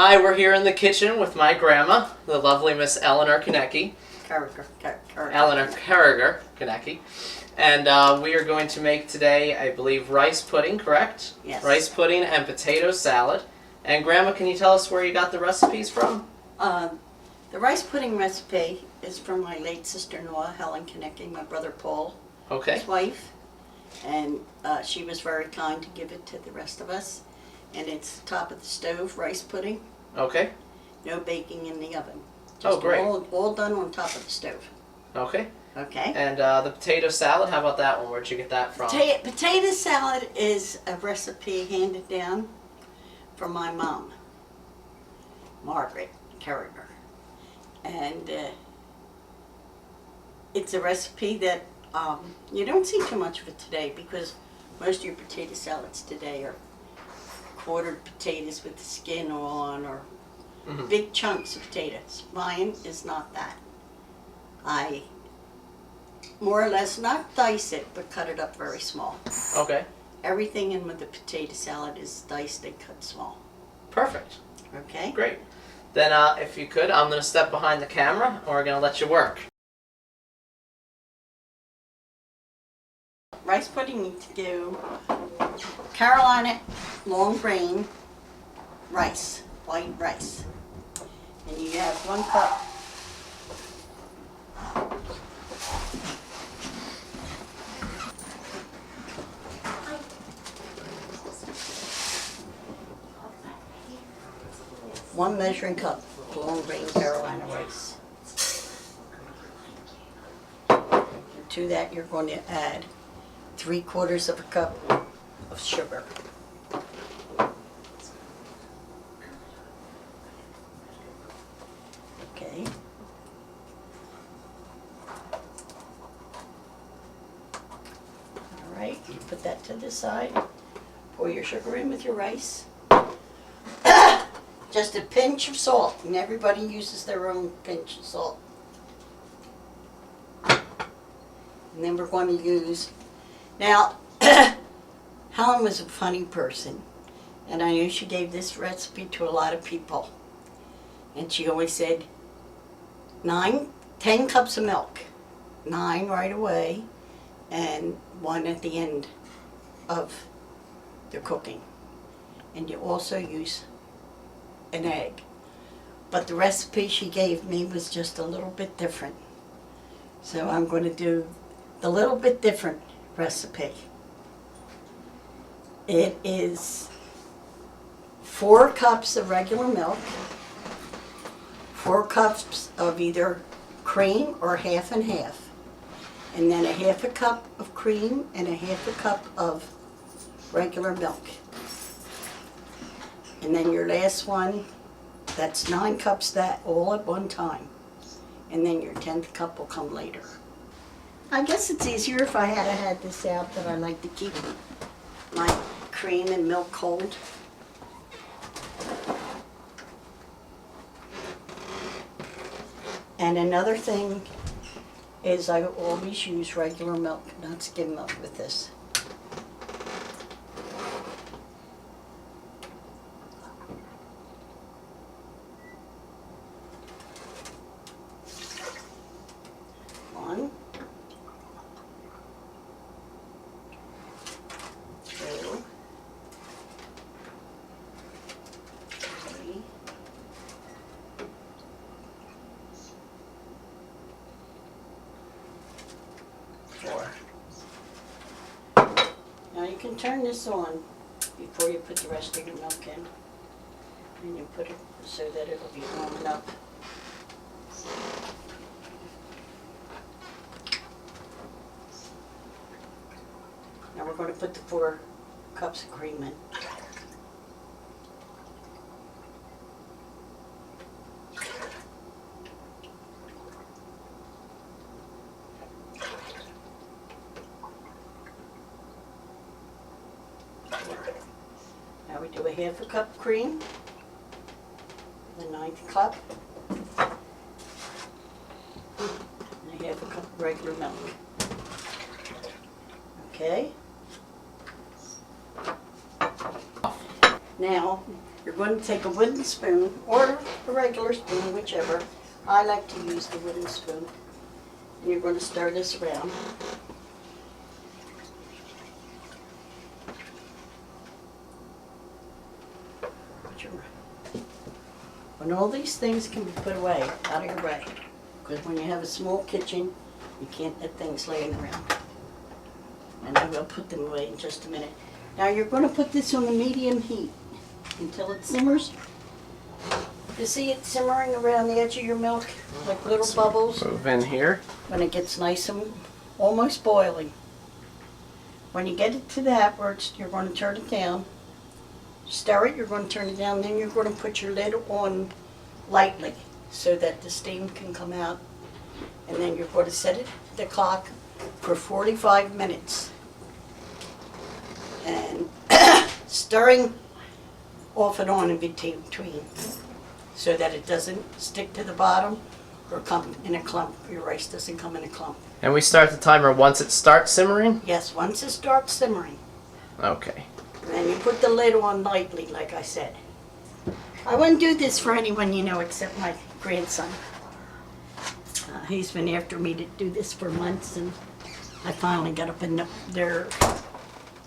Hi, we're here in the kitchen with my grandma, the lovely Miss Eleanor Kuriger-Koniecki. Eleanor Kuriger-Koniecki. And we are going to make today, I believe, rice pudding, correct? Yes. Rice pudding and potato salad. And Grandma, can you tell us where you got the recipes from? The rice pudding recipe is from my late sister-in-law, Helen Koniecki, my brother Paul, his wife. And she was very kind to give it to the rest of us. And it's top of the stove rice pudding. Okay. No baking in the oven. Oh, great. All done on top of the stove. Okay. Okay. And the potato salad, how about that one? Where'd you get that from? Potato salad is a recipe handed down from my mom, Margaret Kuriger. And it's a recipe that you don't see too much of it today, because most of your potato salads today are quartered potatoes with the skin on, or big chunks of potatoes. Mine is not that. I more or less not dice it, but cut it up very small. Okay. Everything in with the potato salad is diced and cut small. Perfect. Okay? Great. Then if you could, I'm going to step behind the camera and we're going to let you work. Rice pudding, you need to do Carolina long grain rice, white rice. And you have 1 cup one measuring cup of long grain Carolina rice. And to that you're going to add 3/4 of a cup of sugar. Okay. All right, you put that to the side. Pour your sugar in with your rice. Just a pinch of salt, and everybody uses their own pinch of salt. And then we're going to use, now, Helen was a funny person, and I knew she gave this recipe to a lot of people. And she always said, 10 cups of milk, 9 right away, and 1 at the end of the cooking. And you also use an egg. But the recipe she gave me was just a little bit different. So I'm going to do the little bit different recipe. It is 4 cups of regular milk, 4 cups of either cream or half and half, and then a 1/2 cup of cream and a 1/2 cup of regular milk. And then your last one, that's 9 cups, that all at one time. And then your 10th cup will come later. I guess it's easier if I had this out, but I like to keep my cream and milk cold. And another thing is I always use regular milk, not skim milk with this. One, 2, 3, 4. Now you can turn this on before you put the rest of your milk in. And you put it so that it'll be warming up. Now we're going to put the 4 cups of cream in. Now we do a 1/2 cup of cream, the 9th cup, and a 1/2 cup of regular milk. Okay. Now, You're going to take a wooden spoon or a regular spoon, whichever. I like to use the wooden spoon. And you're going to stir this around. When all these things can be put away, out of your way. Because when you have a small kitchen, you can't have things laying around. And I will put them away in just a minute. Now you're going to put this on a medium heat until it simmers. You see it simmering around the edge of your milk, like little bubbles? Move in here. When it gets nice and almost boiling. When you get it to that where you're going to turn it down, stir it, you're going to turn it down, then you're going to put your lid on lightly so that the steam can come out. And then you're going to set it, the clock, for 45 minutes. And stirring off and on in between so that it doesn't stick to the bottom or come in a clump. Your rice doesn't come in a clump. And we start the timer once it starts simmering? Yes, once it starts simmering. Okay. And then you put the lid on lightly, like I said. I wouldn't do this for anyone you know except my grandson. He's been after me to do this for months, and I finally got up enough there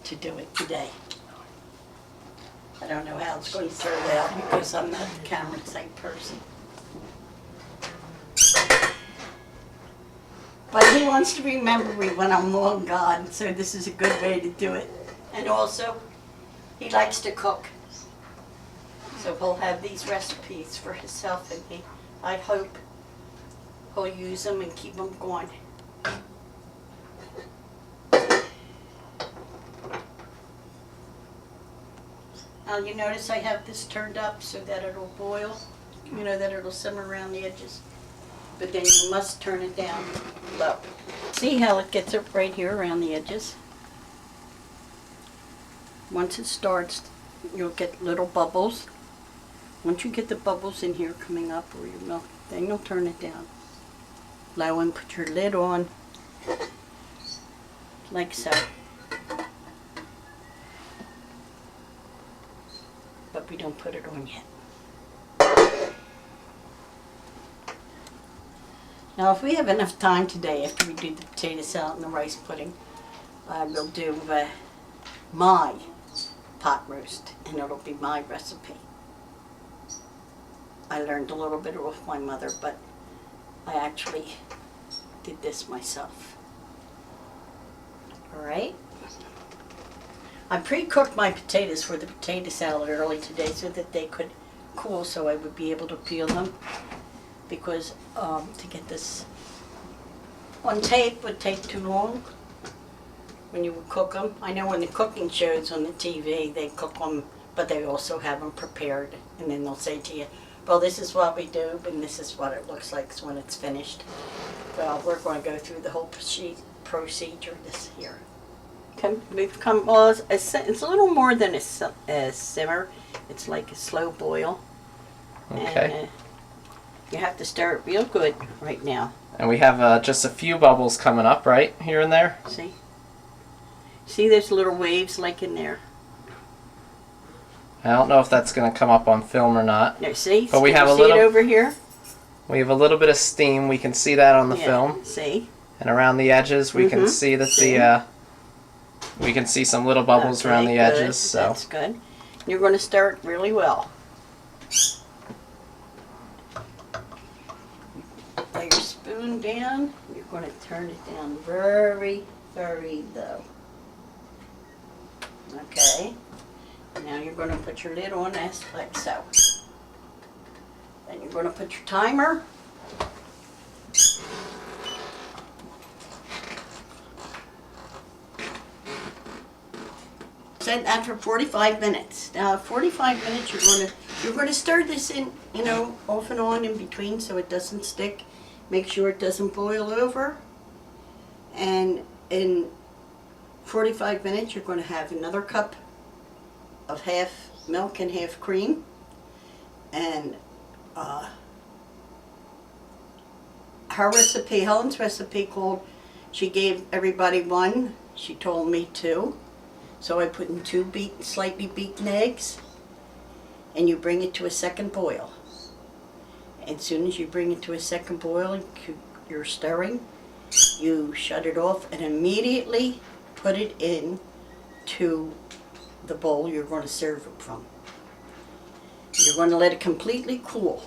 to do it today. I don't know how it's going to turn out because I'm not the camera type person. But he wants to remember me when I'm long gone, so this is a good way to do it. And also, he likes to cook. So he'll have these recipes for himself and me. I hope he'll use them and keep them going. Now you notice I have this turned up so that it'll boil, you know, that it'll simmer around the edges. But then you must turn it down low. See how it gets up right here around the edges? Once it starts, you'll get little bubbles. Once you get the bubbles in here coming up or your milk, then you'll turn it down low and put your lid on like so. But we don't put it on yet. Now if we have enough time today after we do the potato salad and the rice pudding, we'll do my pot roast, and it'll be my recipe. I learned a little bit off my mother, but I actually did this myself. Alright? I pre-cooked my potatoes for the potato salad early today so that they could cool so I would be able to peel them. Because to get this on tape would take too long when you would cook them. I know when the cooking shows on the TV, they cook them, but they also have them prepared. And then they'll say to you, well, this is what we do, and this is what it looks like when it's finished. Well, we're going to go through the whole procedure this here. We've come, well, it's a little more than a simmer. It's like a slow boil. Okay. And, you have to stir it real good right now. And we have just a few bubbles coming up, right? Here and there. See? See there's little waves like in there? I don't know if that's going to come up on film or not. No, see? But we have a see little, it over here? We have a little bit of steam. We can see that on the film. See? And around the edges, we can see that the we can see some little bubbles around the edges. So that's good. You're going to stir it really well. Lay your spoon down. You're going to turn it down very, very low. Okay. Now you're going to put your lid on as like so. Then you're going to put your timer. Set that for 45 minutes. Now 45 minutes you're going to stir this in, you know, off and on in between so it doesn't stick. Make sure it doesn't boil over. And in 45 minutes you're going to have another cup of half milk and half cream. And her recipe, Helen's recipe, she gave everybody one. She told me two. So I put in two slightly beaten eggs. and you bring it to a second boil. And as soon as you bring it to a second boil, you're stirring, you shut it off and immediately put it in to the bowl you're going to serve it from. You're going to let it completely cool.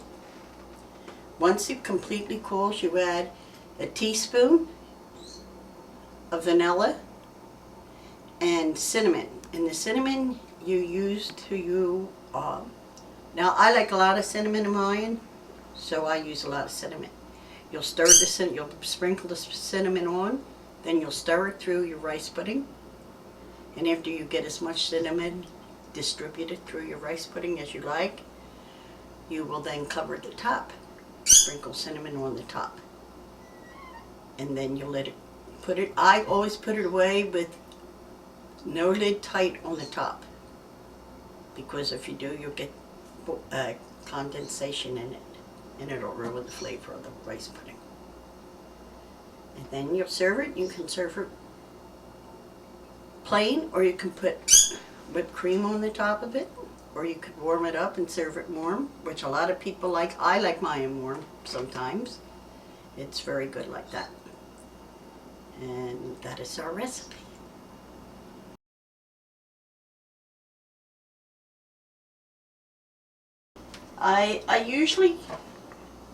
Once it completely cools, you add a teaspoon of vanilla and cinnamon. And the cinnamon you use now I like a lot of cinnamon in mine, so I use a lot of cinnamon. You'll you'll sprinkle the cinnamon on, then you'll stir it through your rice pudding. And after you get as much cinnamon distributed through your rice pudding as you like, you will then cover the top. Sprinkle cinnamon on the top. And then you let it, I always put it away with no lid tight on the top. Because if you do, you'll get condensation in it. And it'll ruin the flavor of the rice pudding. And then you'll serve it. You can serve it plain, or you can put whipped cream on the top of it, or you could warm it up and serve it warm, which a lot of people like. I like mine warm sometimes. It's very good like that. And that is our recipe. I usually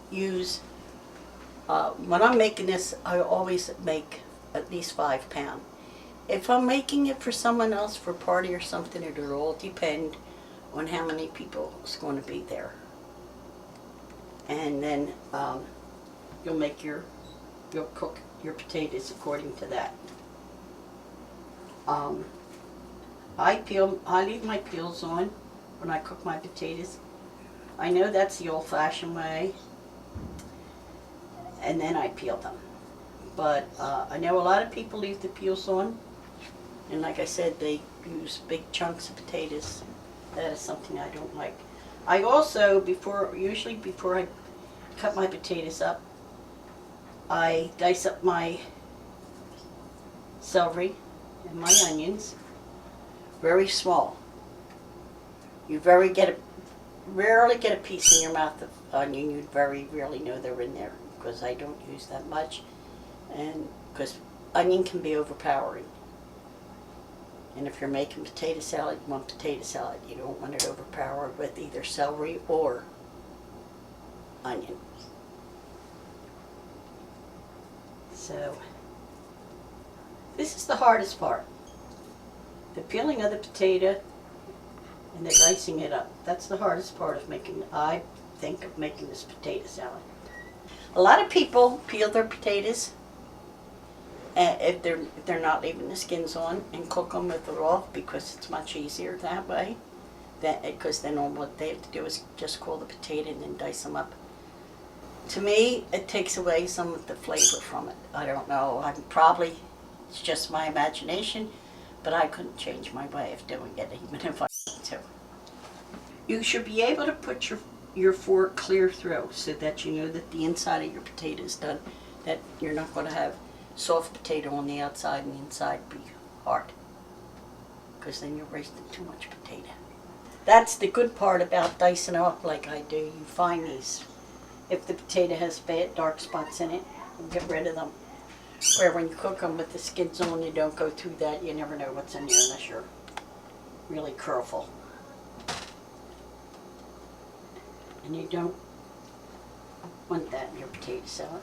use, when I'm making this, I always make at least 5 pounds. If I'm making it for someone else, for a party or something, it'll all depend on how many people is going to be there. And then you'll cook your potatoes according to that. I leave my peels on when I cook my potatoes. I know that's the old-fashioned way, and then I peel them. But I know a lot of people leave the peels on, and like I said, they use big chunks of potatoes. That is something I don't like. I also, usually before I cut my potatoes up, I dice up my celery and my onions very small. You rarely get a piece in your mouth of onion. You very rarely know they're in there, because I don't use that much, and because onion can be overpowering. And if you're making potato salad, you want potato salad. You don't want it overpowered with either celery or onion. So this is the hardest part. The peeling of the potato and the dicing it up. That's the hardest part of making, I think, of making this potato salad. A lot of people peel their potatoes if they're not leaving the skins on, and cook them with it off, because it's much easier that way. Because then all what they have to do is just cool the potato and then dice them up. To me, it takes away some of the flavor from it. I don't know. It's just my imagination, but I couldn't change my way of doing it, even if I wanted to. You should be able to put your fork clear through, so that you know that the inside of your potato is done, that you're not going to have soft potato on the outside and the inside be hard, because then you're wasting too much potato. That's the good part about dicing up like I do. You find these, if the potato has bad dark spots in it, you get rid of them. Where when you cook them with the skins on, you don't go through that. You never know what's in there unless you're really careful. And you don't want that in your potato salad.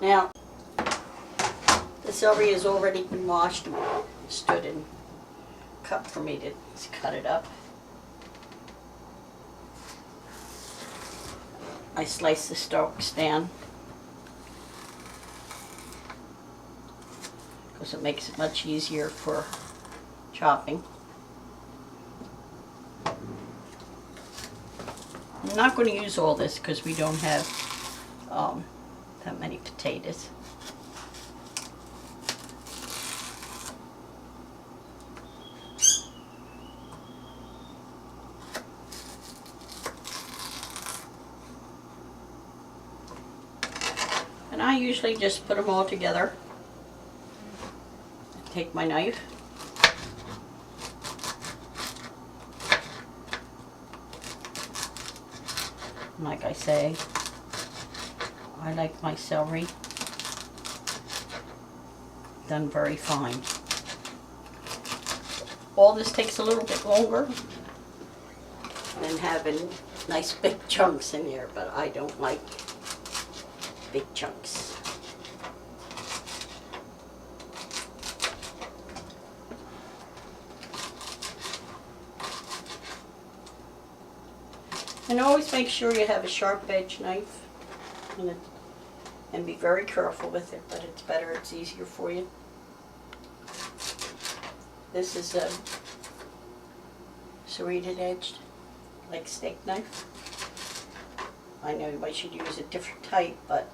Now, the celery has already been washed and stood in a cup for me to cut it up. I slice the stalks down because it makes it much easier for chopping. I'm not going to use all this because we don't have that many potatoes. And I usually just put them all together. Take my knife Like I say, I like my celery done very fine. All this takes a little bit longer than having nice big chunks in here, but I don't like big chunks. And always make sure you have a sharp edge knife and be very careful with it, but it's better, it's easier for you. This is a serrated edged, like steak knife. I know I should use a different type, but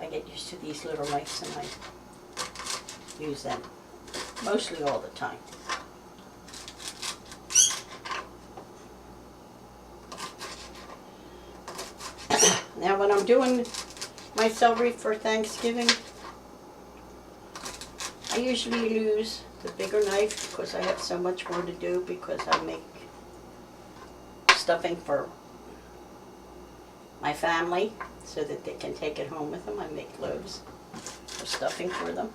I get used to these little knives and I use them mostly all the time. Now when I'm doing my celery for Thanksgiving, I usually use the bigger knife because I have so much more to do, because I make stuffing for my family so that they can take it home with them. I make loaves of stuffing for them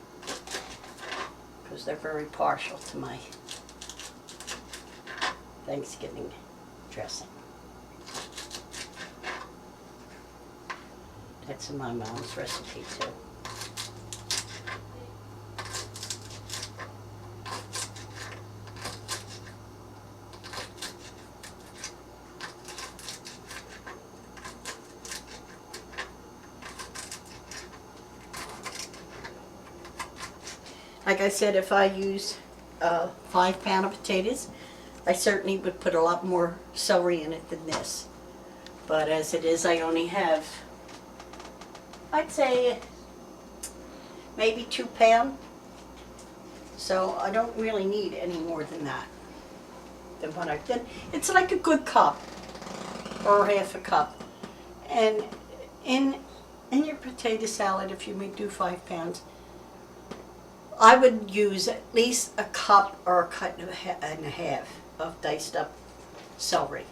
because they're very partial to my Thanksgiving dressing. That's in my mom's recipe too. Like I said, if I use 5 pounds of potatoes, I certainly would put a lot more celery in it than this. But as it is, I only have, I'd say, maybe 2 pounds. So I don't really need any more than that. Than what I've done. It's like a good cup, or half a cup. And in your potato salad, if you may do 5 pounds, I would use at least a cup or a cup and a half of diced up celery.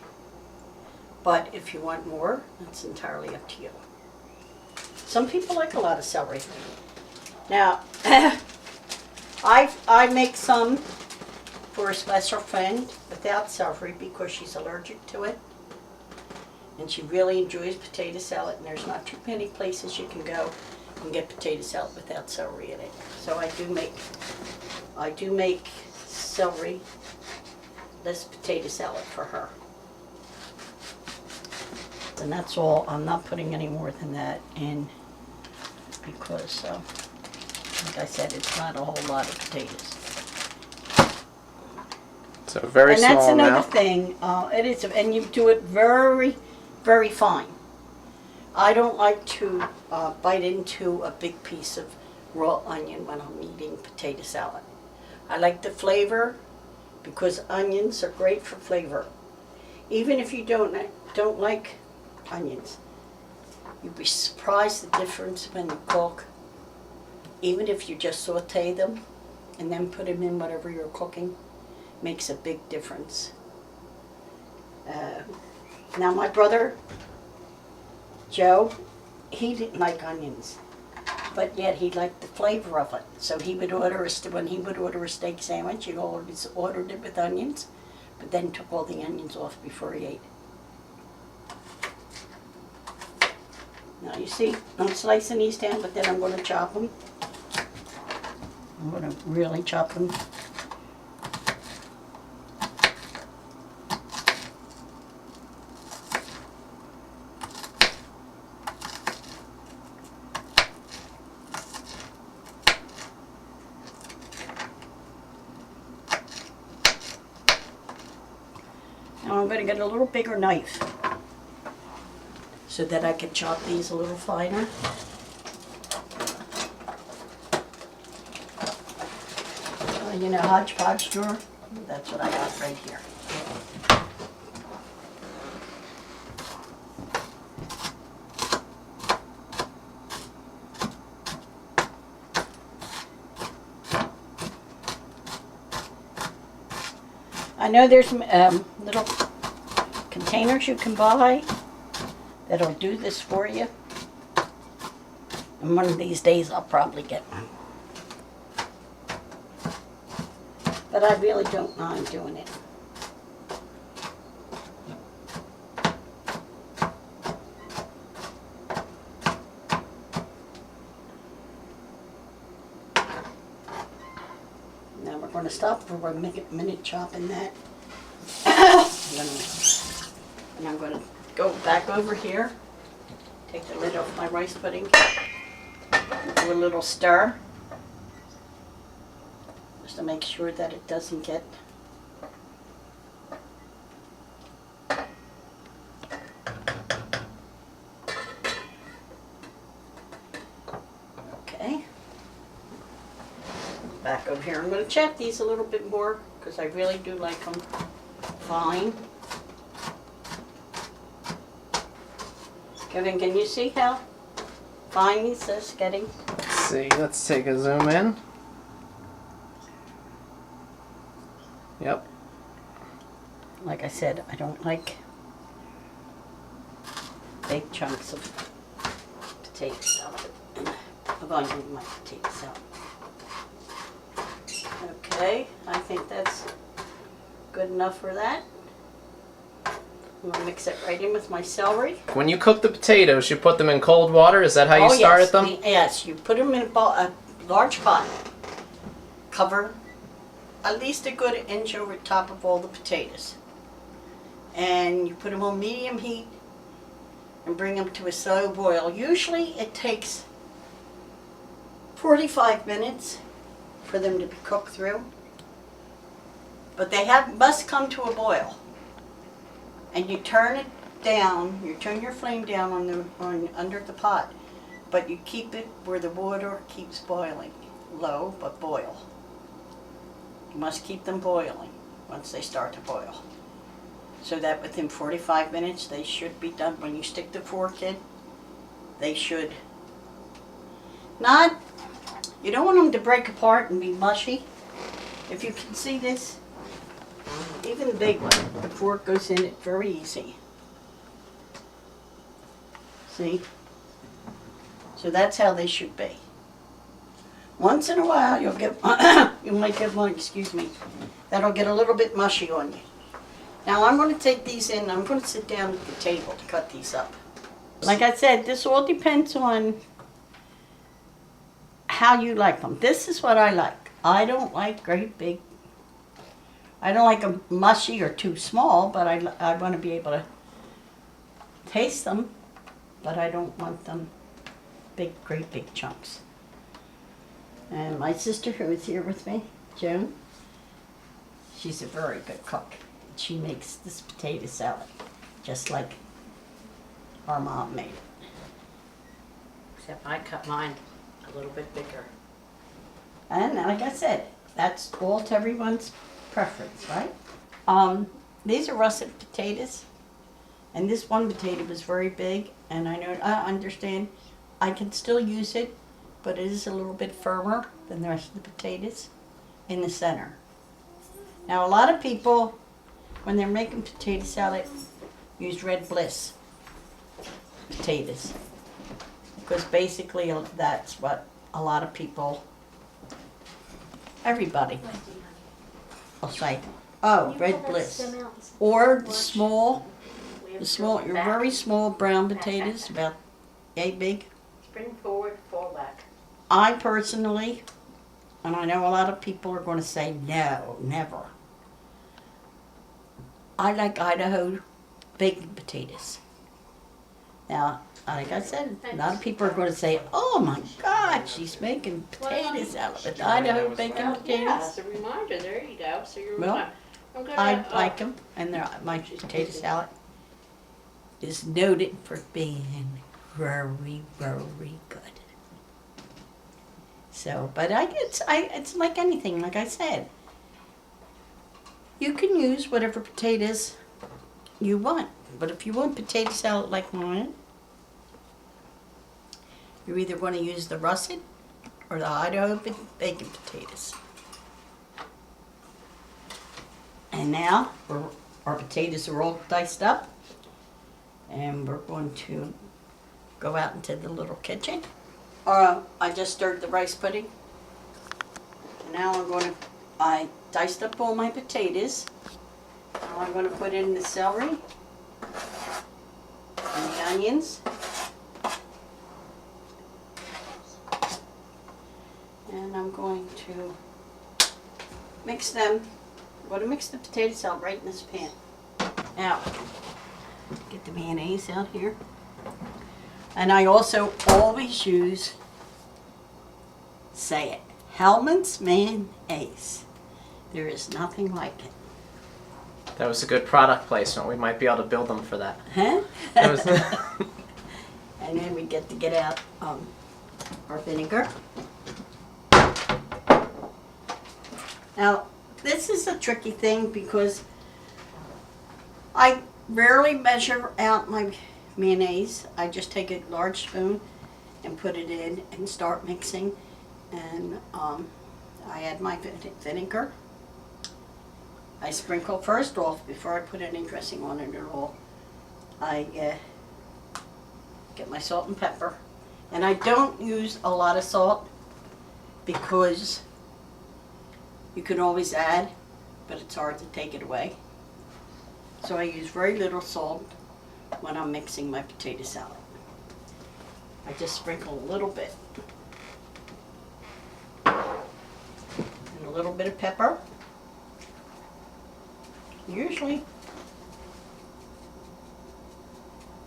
But if you want more, that's entirely up to you. Some people like a lot of celery. Now, I make some for a special friend without celery because she's allergic to it. And she really enjoys potato salad, and there's not too many places you can go and get potato salad without celery in it. So I do make celery, this potato salad for her. And that's all. I'm not putting any more than that in because, like I said, it's not a whole lot of potatoes. So very small amount. And that's another thing. It is, and you do it very, very fine. I don't like to bite into a big piece of raw onion when I'm eating potato salad. I like the flavor because onions are great for flavor. Even if you don't like onions, you'd be surprised the difference when you cook. Even if you just saute them and then put them in whatever you're cooking, makes a big difference. Now my brother Joe, he didn't like onions, but yet he liked the flavor of it. So he would order when he would order a steak sandwich, he always ordered it with onions, but then took all the onions off before he ate. Now you see, I'm slicing these down, but then I'm going to chop them. I'm going to really chop them. Now I'm going to get a little bigger knife so that I can chop these a little finer. You know, hodgepodge drawer? That's what I got right here. I know there's little containers you can buy that'll do this for you. And one of these days I'll probably get one. But I really don't mind doing it. Now we're going to stop for a minute chopping that. And I'm going to go back over here, take the lid off my rice pudding, do a little stir, just to make sure that it doesn't get okay. Back over here. I'm going to chat these a little bit more because I really do like them fine. Kevin, can you see how fine these is getting? Let's see. Let's take a zoom in. Yep. Like I said, I don't like big chunks of potato salad. I'm going to do my potato salad. Okay, I think that's good enough for that. I'm going to mix it right in with my celery. When you cook the potatoes, you put them in cold water? Is that how you started them? Yes, you put them in a large pot. Cover at least a good inch over top of all the potatoes. And you put them on medium heat and bring them to a slow boil. Usually it takes 45 minutes for them to be cooked through. But they must come to a boil. And you turn it down, you turn your flame down under the pot, but you keep it where the water keeps boiling. Low, but boil. You must keep them boiling once they start to boil. So that within 45 minutes they should be done. When you stick the fork in, they should not, you don't want them to break apart and be mushy. If you can see this, even the big one, the fork goes in it very easy. See? So that's how they should be. Once in a while you'll get, you might get one, excuse me, that'll get a little bit mushy on you. Now I'm going to take these in, I'm going to sit down at the table to cut these up. Like I said, this all depends on how you like them. This is what I like. I don't like great big, I don't like them mushy or too small, but I want to be able to taste them, but I don't want them great big chunks. And my sister who is here with me, Joan, she's a very good cook. She makes this potato salad just like our mom made it. Except I cut mine a little bit bigger. And like I said, that's all to everyone's preference, right? These are russet potatoes, and this one potato was very big, and I understand I can still use it, but it is a little bit firmer than the rest of the potatoes in the center. Now a lot of people, when they're making potato salad, use Red Bliss potatoes, because basically that's what a lot of people, everybody, will say, oh, Red Bliss. Or the small, your very small brown potatoes, about yay big. Spring forward, fall back. I personally, and I know a lot of people are going to say no, never. I like Idaho baked potatoes. Now, like I said, a lot of people are going to say, oh my God, she's making potato salad with Idaho baked potatoes. Yeah, as a reminder, there you go. So you're Well, I like them, and my potato salad is noted for being very, very good. So, but it's like anything, like I said. You can use whatever potatoes you want, but if you want potato salad like mine, you're either going to use the russet or the Idaho bacon potatoes. And now our potatoes are all diced up. And we're going to go out into the little kitchen. I just stirred the rice pudding. And now I diced up all my potatoes. Now I'm going to put in the celery and the onions. And I'm going to mix them. I'm going to mix the potatoes out right in this pan. Now, get the mayonnaise out here. And I also always use, say it, Hellmann's mayonnaise. There is nothing like it. That was a good product placement. We might be able to bill them for that. Huh? That was And then we get to get out our vinegar. Now, this is a tricky thing because I rarely measure out my mayonnaise. I just take a large spoon and put it in and start mixing. And I add my vinegar. I sprinkle first off, before I put any dressing on it at all. I get my salt and pepper. And I don't use a lot of salt because you can always add, but it's hard to take it away. So I use very little salt when I'm mixing my potato salad. I just sprinkle a little bit. And a little bit of pepper. Usually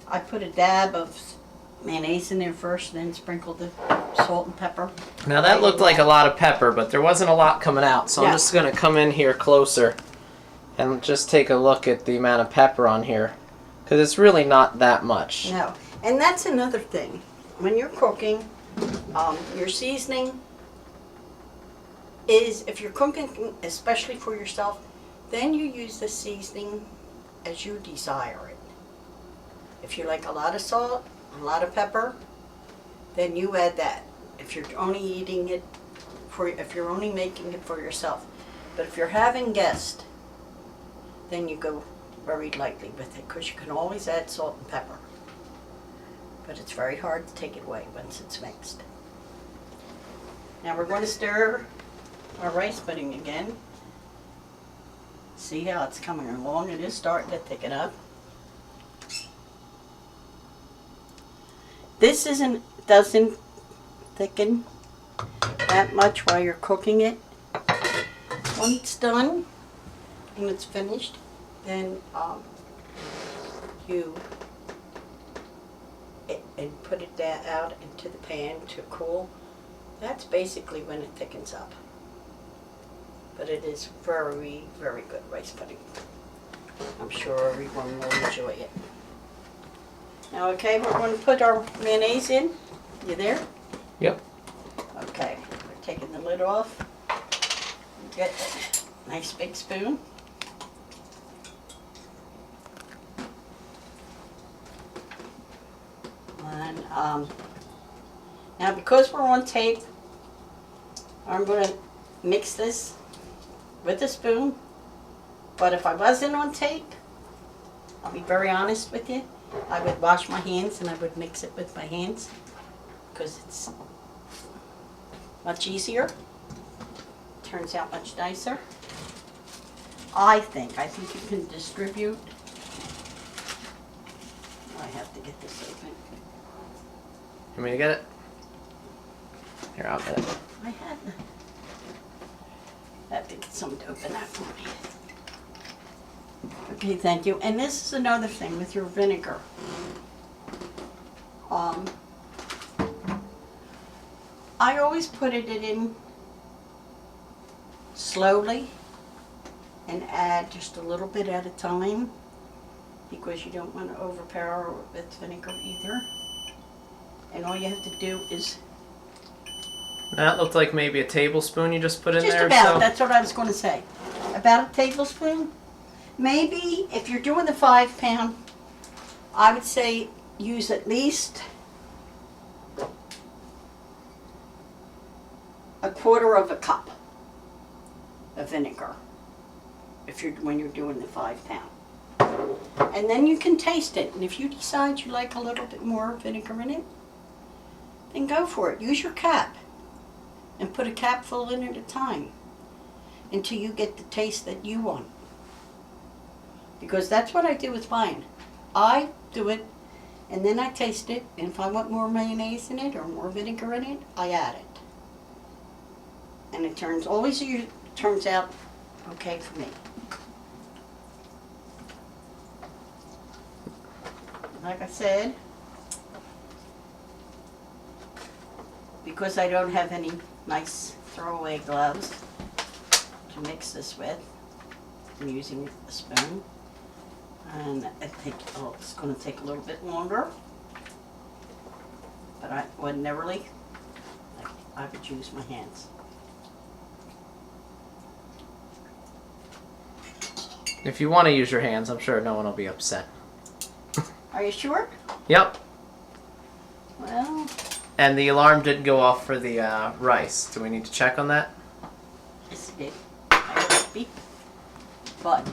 I put a dab of mayonnaise in there first, then sprinkle the salt and pepper. Now that looked like a lot of pepper, but there wasn't a lot coming out, so I'm Yeah. just going to come in here closer and just take a look at the amount of pepper on here, because it's really not that much. No, and that's another thing. When you're cooking, your seasoning is, if you're cooking especially for yourself, then you use the seasoning as you desire it. If you like a lot of salt, a lot of pepper, then you add that. If you're only eating it if you're only making it for yourself. But if you're having guests, then you go very lightly with it, because you can always add salt and pepper. But it's very hard to take it away once it's mixed. Now we're going to stir our rice pudding again. See how it's coming along? It is starting to thicken up. This doesn't thicken that much while you're cooking it. When it's done and it's finished, then you put it out into the pan to cool. That's basically when it thickens up. But it is very, very good rice pudding. I'm sure everyone will enjoy it. Now, okay, we're going to put our mayonnaise in. You there? Yep. Okay, we're taking the lid off. Get a nice big spoon. And now, because we're on tape, I'm going to mix this with a spoon. But if I wasn't on tape, I'll be very honest with you, I would wash my hands and I would mix it with my hands, because it's much easier. Turns out much nicer. I think you can distribute. I have to get this open. You want me to get it? Here, I'll get it. I have to get someone to open that for me. Okay, thank you. And this is another thing with your vinegar. I always put it in slowly and add just a little bit at a time, because you don't want to overpower it with vinegar either. And all you have to do is That looked like maybe a tablespoon you just put in just there. about, So. that's what I was going to say. About a tablespoon. Maybe if you're doing the 5 pound, I would say use at least a quarter of a cup of vinegar when you're doing the 5 pound. And then you can taste it. And if you decide you like a little bit more vinegar in it, then go for it. Use your cap and put a capful in at a time until you get the taste that you want. Because that's what I do with mine. I do it and then I taste it, and if I want more mayonnaise in it or more vinegar in it, I add it. And it always turns out okay for me. Like I said, because I don't have any nice throwaway gloves to mix this with, I'm using a spoon. And I think it's going to take a little bit longer, but ordinarily I would use my hands. If you want to use your hands, I'm sure no one will be upset. Are you sure? Yep. Well. And the alarm didn't go off for the rice. Do we need to check on that? Yes, it did. I heard it beep. But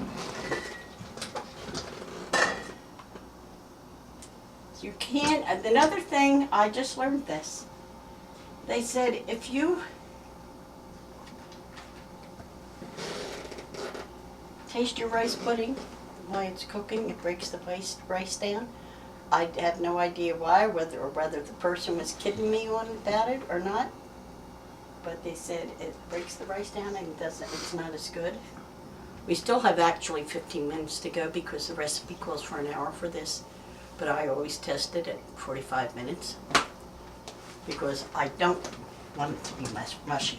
you can't. Another thing, I just learned this. They said if you taste your rice pudding while it's cooking, it breaks the rice down. I have no idea why, whether the person was kidding me about it or not. But they said it breaks the rice down and it's not as good. We still have actually 15 minutes to go because the recipe calls for an hour for this. But I always test it at 45 minutes because I don't want it to be mushy.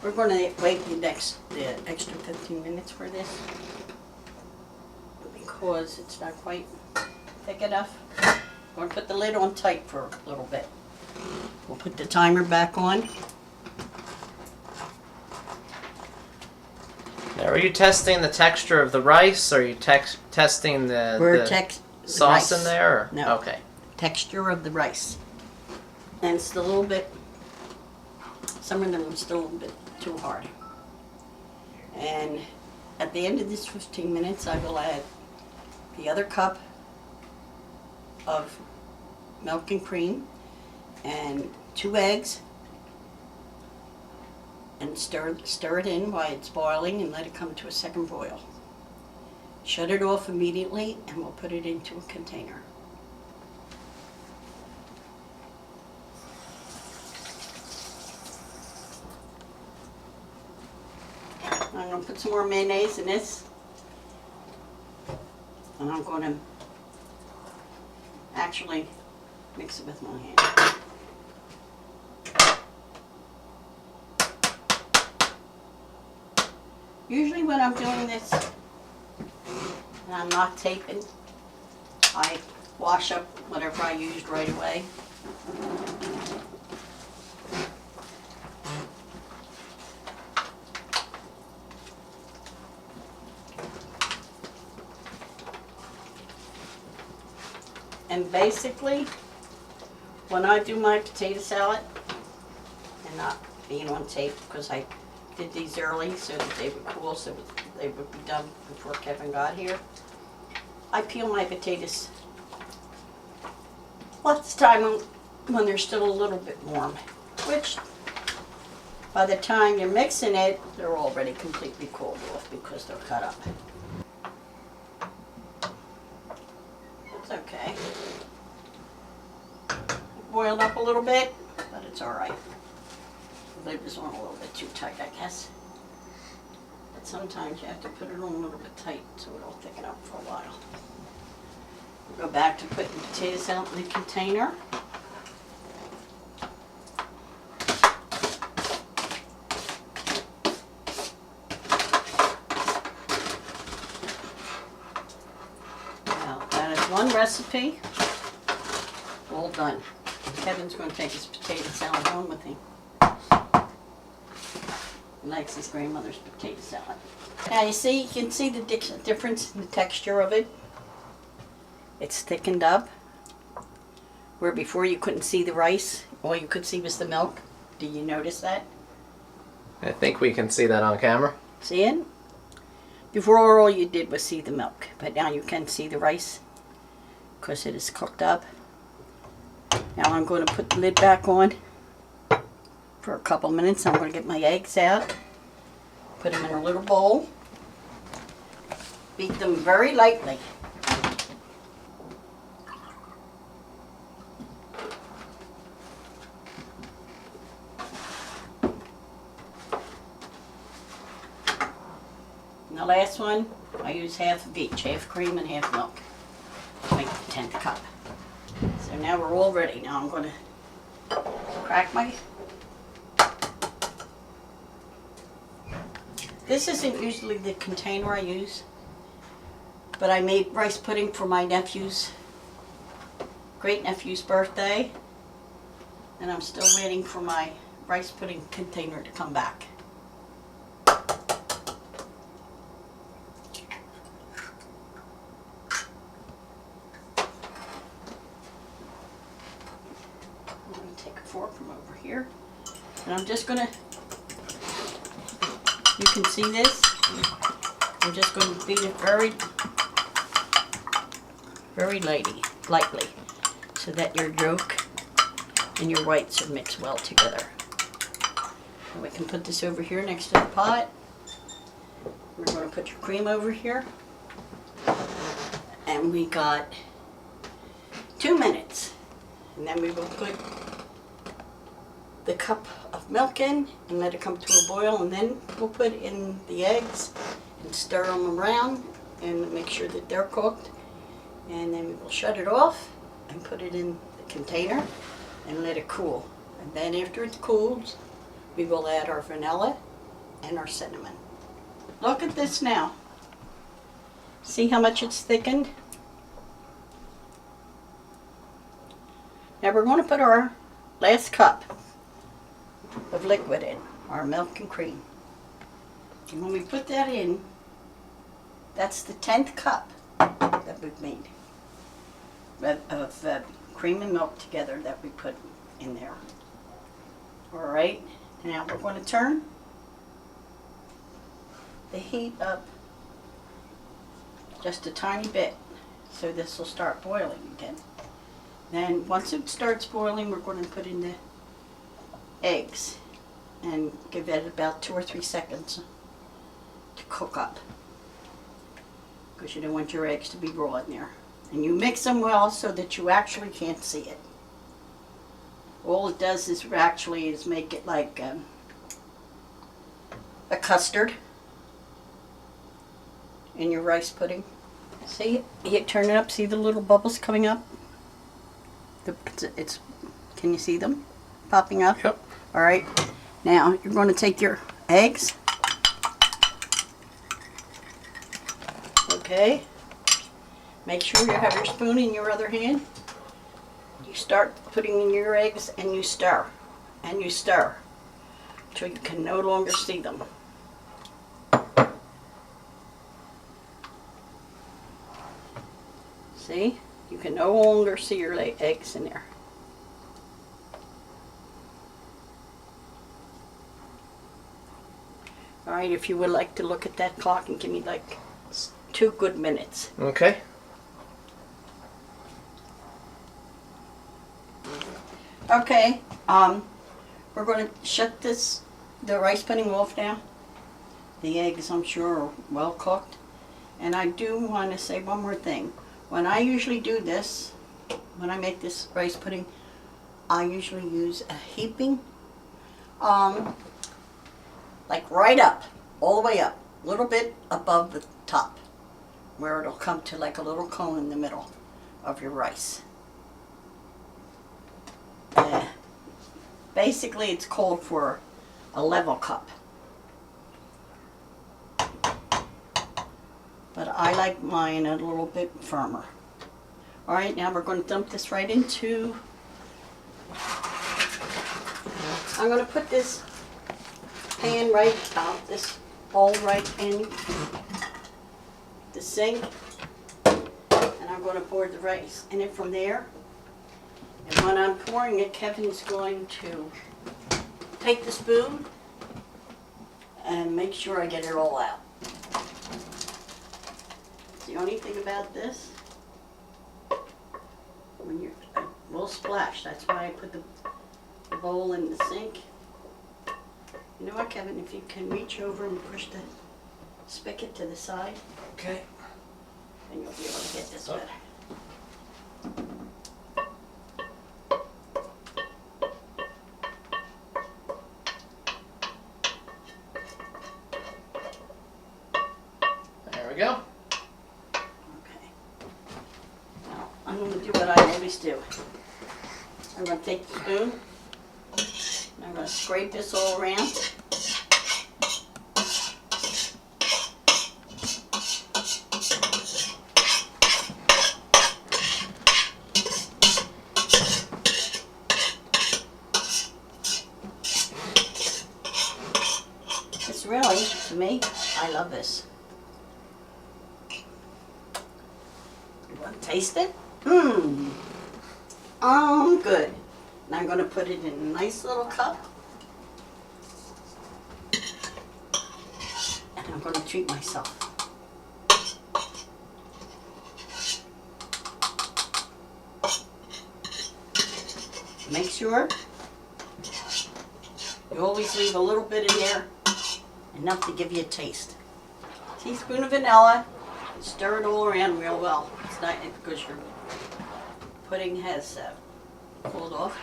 We're going to wait the extra 15 minutes for this because it's not quite thick enough. I'm going to put the lid on tight for a little bit. We'll put the timer back on. Now, are you testing the texture of the rice, or are you testing the sauce rice. In there? Or? No. Okay. Texture of the rice. And it's a little bit, some of them are still a little bit too hard. And at the end of this 15 minutes, I will add the other cup of milk and cream and 2 eggs and stir it in while it's boiling and let it come to a second boil. Shut it off immediately and we'll put it into a container. I'm going to put some more mayonnaise in this and I'm going to actually mix it with my hand. Usually when I'm doing this and I'm not taping, I wash up whatever I used right away. And basically, when I do my potato salad, and not being on tape because I did these early so that they would cool, so they would be done before Kevin got here. I peel my potatoes lots of time when they're still a little bit warm, which by the time you're mixing it, they're already completely cooled off because they're cut up. It's okay. It boiled up a little bit, but it's all right. The lid was on a little bit too tight, I guess. But sometimes you have to put it on a little bit tight so it'll thicken up for a while. We'll go back to putting the potatoes out in the container. Now, that is one recipe all done. Kevin's going to take his potato salad home with him. He likes his grandmother's potato salad. Now you can see the difference in the texture of it. It's thickened up. Where before you couldn't see the rice, all you could see was the milk. Do you notice that? I think we can see that on camera. See it? Before all you did was see the milk, but now you can see the rice because it is cooked up. Now I'm going to put the lid back on for a couple minutes. I'm going to get my eggs out, put them in a little bowl, beat them very lightly. And the last one, I use half of each, half cream and half milk to make the 10th cup. So now we're all ready. Now I'm going to crack my... This isn't usually the container I use, but I made rice pudding for my nephew's, great-nephew's birthday, and I'm still waiting for my rice pudding container to come back. From over here, and I'm just gonna, you can see this, I'm just going to beat it very lightly, so that your yolk and your whites are mixed well together. And we can put this over here next to the pot. We're going to put your cream over here, and we got 2 minutes, and then we will put the cup of milk in and let it come to a boil, and then we'll put in the eggs and stir them around and make sure that they're cooked, and then we will shut it off and put it in the container and let it cool. And then after it cools, we will add our vanilla and our cinnamon. Look at this now. See how much it's thickened? Now we're going to put our last cup of liquid in, our milk and cream. And when we put that in, that's the 10th cup that we've made of cream and milk together that we put in there. Alright, now we're going to turn the heat up just a tiny bit so this will start boiling again. Then once it starts boiling, we're going to put in the eggs and give it about 2 or 3 seconds to cook up, because you don't want your eggs to be raw in there. And you mix them well so that you actually can't see it. All it does is make it like a custard in your rice pudding. See, you turn it up, see the little bubbles coming up? Can you see them popping up? Yep. All right, now you're going to take your eggs, okay, make sure you have your spoon in your other hand. You start putting in your eggs and you stir until you can no longer see them. See, you can no longer see your eggs in there. Alright, if you would like to look at that clock and give me like 2 good minutes. Okay. Okay, we're going to shut the rice pudding off now. The eggs, I'm sure, are well cooked. And I do want to say one more thing. When I usually do this, when I make this rice pudding, I usually use a heaping, like right up, all the way up, a little bit above the top, where it'll come to like a little cone in the middle of your rice. Basically, it's called for a level cup. But I like mine a little bit firmer. Alright, now we're going to dump this right into... I'm going to put this pan right out, this bowl right in the sink. And I'm going to pour the rice in it from there. And when I'm pouring it, Kevin's going to take the spoon and make sure I get it all out. The only thing about this, when you're, it will splash. That's why I put the bowl in the sink. You know what, Kevin, if you can reach over and push the spigot to the side, Okay. then you'll be able to get this better. There we go. Okay. Now, I'm going to do what I always do. I'm going to take the spoon, and I'm going to scrape this all around. It's really, to me, I love this. You want to taste it? Mmm. Good. And I'm going to put it in a nice little cup. And I'm going to treat myself. Make sure you always leave a little bit in there, enough to give you a taste. Teaspoon of vanilla, stir it all around real well. It's not because your pudding has cooled off.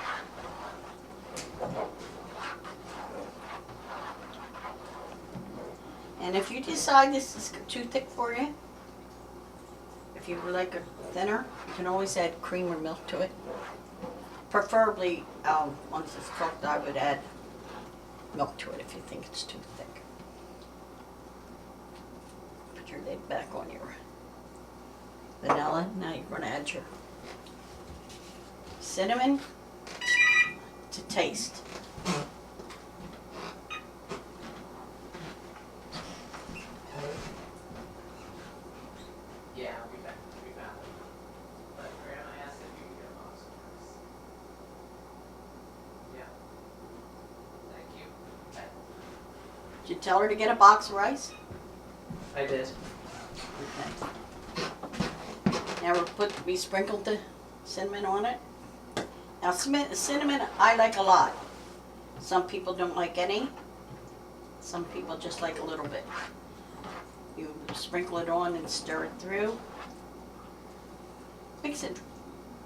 And if you decide this is too thick for you, if you would like it thinner, you can always add cream or milk to it. Preferably, once it's cooked, I would add milk to it if you think it's too thick. Put your lid back on your vanilla. Now you're going to add your cinnamon to taste. Yeah, I'll be back. But Grandma asked if you could get a box of rice. Yeah. Thank you. Okay. Did you tell her to get a box of rice? I did. Okay. Now we sprinkled the cinnamon on it. Now cinnamon I like a lot. Some people don't like any. Some people just like a little bit. You sprinkle it on and stir it through.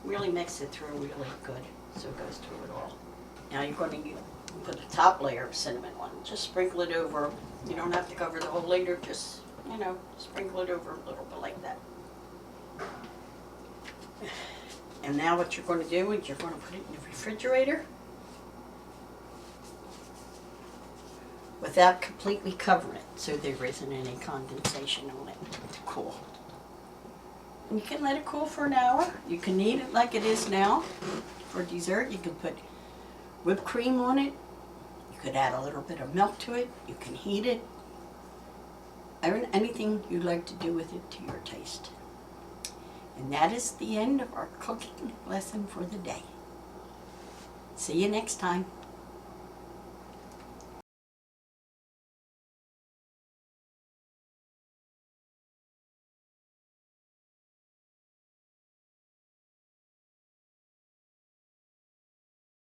Really mix it through really good so it goes through it all. Now you're going to put a top layer of cinnamon on. Just sprinkle it over. You don't have to cover the whole layer, just, sprinkle it over a little bit like that. And now what you're going to do is you're going to put it in the refrigerator without completely covering it so there isn't any condensation on it to cool. And you can let it cool for an hour. You can eat it like it is now. For dessert, you can put whipped cream on it. You could add a little bit of milk to it. You can heat it. Anything you'd like to do with it to your taste. And that is the end of our cooking lesson for the day. See you next time.